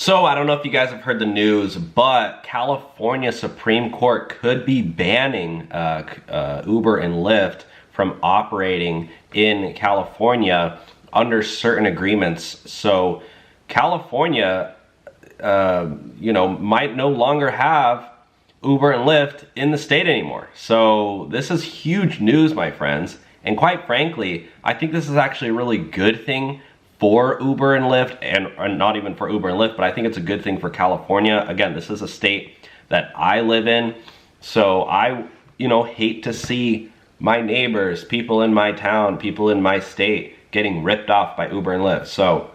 So I don't know if you guys have heard the news, but California Supreme Court could be banning Uber and Lyft from operating in California under certain agreements. So California, might no longer have Uber and Lyft in the state anymore. So this is huge news, my friends. And quite frankly, I think this is actually a really good thing for Uber and Lyft, and not even for Uber and Lyft, but I think it's a good thing for California. Again, this is a state that I live in, so I, hate to see my neighbors, people in my town, people in my state getting ripped off by Uber and Lyft. So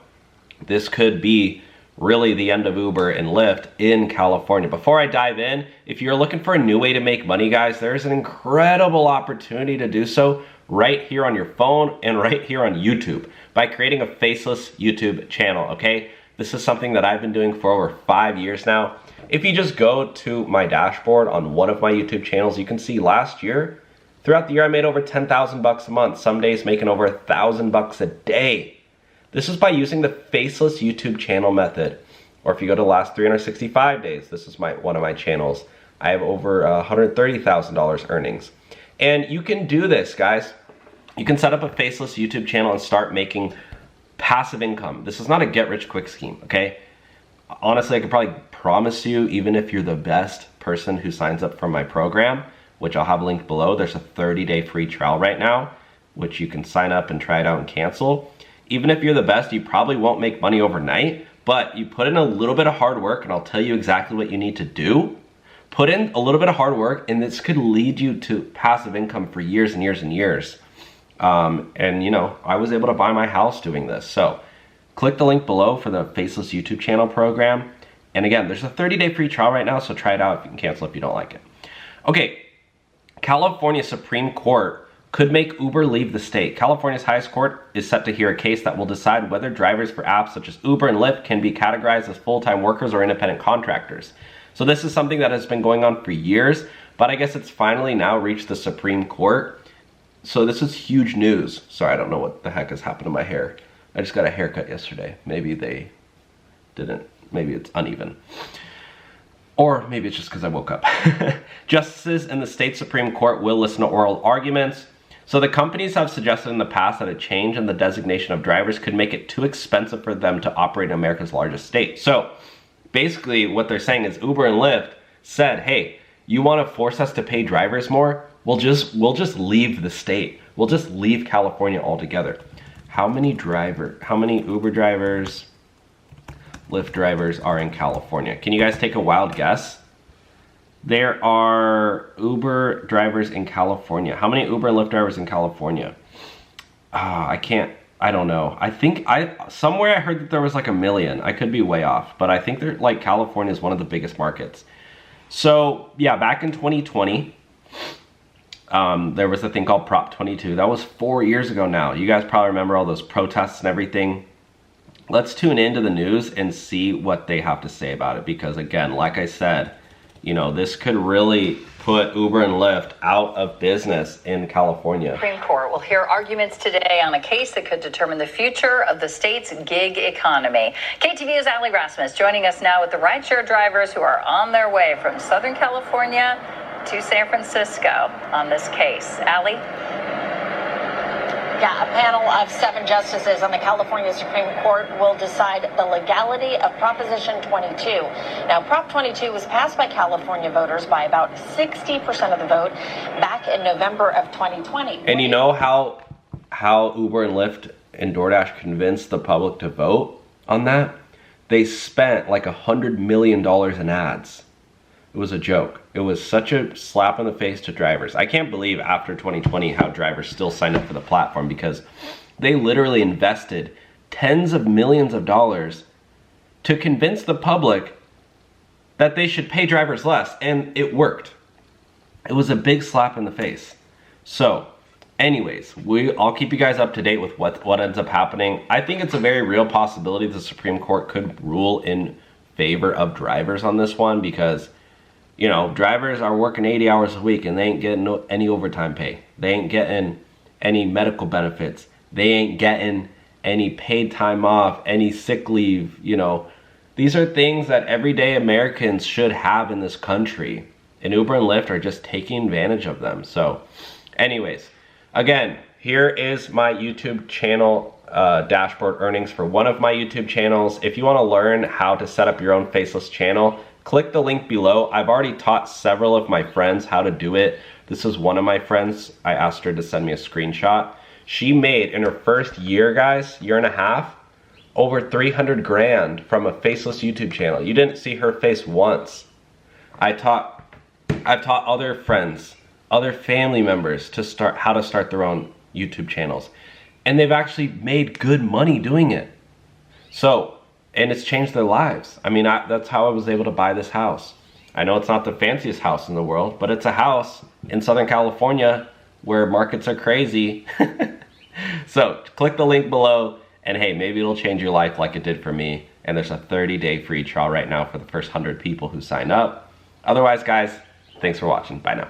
this could be really the end of Uber and Lyft in California. Before I dive in, if you're looking for a new way to make money, guys, there's an incredible opportunity to do so right here on your phone and right here on YouTube by creating a faceless YouTube channel, okay? This is something that I've been doing for over 5 years now. If you just go to my dashboard on one of my YouTube channels, you can see last year, throughout the year, I made over 10,000 bucks a month, some days making over 1,000 bucks a day. This is by using the faceless YouTube channel method. Or if you go to the last 365 days, this is one of my channels. I have over $130,000 earnings. And you can do this, guys. You can set up a faceless YouTube channel and start making passive income. This is not a get-rich-quick scheme, okay? Honestly, I could probably promise you, even if you're the best person who signs up for my program, which I'll have linked below, there's a 30-day free trial right now, which you can sign up and try it out and cancel. Even if you're the best, you probably won't make money overnight, but you put in a little bit of hard work, and I'll tell you exactly what you need to do. Put in a little bit of hard work, and this could lead you to passive income for years and years and years. I was able to buy my house doing this. So click the link below for the Faceless YouTube channel program. And again, there's a 30-day free trial right now, so try it out. You can cancel if you don't like it. Okay, California Supreme Court could make Uber leave the state. California's highest court is set to hear a case that will decide whether drivers for apps such as Uber and Lyft can be categorized as full-time workers or independent contractors. So this is something that has been going on for years, but I guess it's finally now reached the Supreme Court. So this is huge news. Sorry, I don't know what the heck has happened to my hair. I just got a haircut yesterday. Maybe they didn't. Maybe it's uneven. Or maybe it's just because I woke up. Justices in the state Supreme Court will listen to oral arguments. So the companies have suggested in the past that a change in the designation of drivers could make it too expensive for them to operate in America's largest state. So basically what they're saying is Uber and Lyft said, hey, you want to force us to pay drivers more? We'll just leave the state. We'll just leave California altogether. How many Uber drivers, Lyft drivers are in California? Can you guys take a wild guess? There are Uber drivers in California. How many Uber and Lyft drivers in California? I don't know. Somewhere I heard that there was like 1 million. I could be way off, but I think California is one of the biggest markets. So yeah, back in 2020, there was a thing called Prop 22. That was 4 years ago now. You guys probably remember all those protests and everything. Let's tune into the news and see what they have to say about it. Because again, like I said, this could really put Uber and Lyft out of business in California. Supreme Court will hear arguments today on a case that could determine the future of the state's gig economy. KTV's Ali Rasmus joining us now with the rideshare drivers who are on their way from Southern California to San Francisco on this case. Ali? Yeah, a panel of 7 justices on the California Supreme Court will decide the legality of Proposition 22. Now, Prop 22 was passed by California voters by about 60% of the vote back in November of 2020. And you know how Uber and Lyft and DoorDash convinced the public to vote on that? They spent like $100 million in ads. It was a joke. It was such a slap in the face to drivers. I can't believe after 2020 how drivers still signed up for the platform, because they literally invested tens of millions of dollars to convince the public that they should pay drivers less, and it worked. It was a big slap in the face. So anyways, I'll keep you guys up to date with what ends up happening. I think it's a very real possibility the Supreme Court could rule in favor of drivers on this one, because drivers are working 80 hours a week and they ain't getting any overtime pay. They ain't getting any medical benefits. They ain't getting any paid time off, any sick leave, These are things that everyday Americans should have in this country. And Uber and Lyft are just taking advantage of them. So anyways, again, here is my YouTube channel dashboard earnings for one of my YouTube channels. If you want to learn how to set up your own faceless channel, click the link below. I've already taught several of my friends how to do it. This is one of my friends. I asked her to send me a screenshot. She made, in her first year, guys, year and a half, over 300 grand from a faceless YouTube channel. You didn't see her face once. I've taught other friends, other family members how to start their own YouTube channels. And they've actually made good money doing it. So, and it's changed their lives. I mean, that's how I was able to buy this house. I know it's not the fanciest house in the world, but it's a house in Southern California where markets are crazy. So click the link below and hey, maybe it'll change your life like it did for me. And there's a 30-day free trial right now for the first 100 people who sign up. Otherwise, guys, thanks for watching. Bye now.